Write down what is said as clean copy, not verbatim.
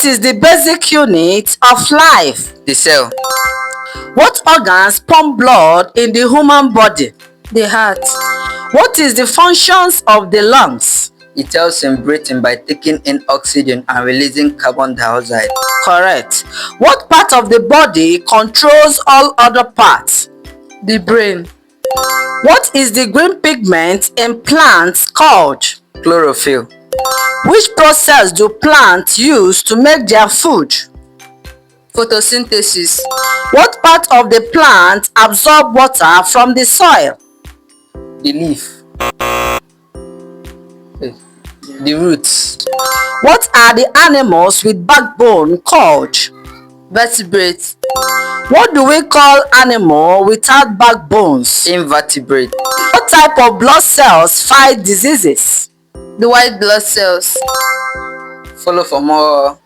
What is the basic unit of life? The cell. What organs pump blood in the human body? The heart. What is the functions of the lungs? It helps in breathing by taking in oxygen and releasing carbon dioxide. Correct. What part of the body controls all other parts? The brain. What is the green pigment in plants called? Chlorophyll. Which process do plants use to make their food? Photosynthesis. What part of the plant absorb water from the soil? The leaf. The roots. What are the animals with backbone called? Vertebrates. What do we call animal without backbones? Invertebrate. What type of blood cells fight diseases? The white blood cells. Follow for more.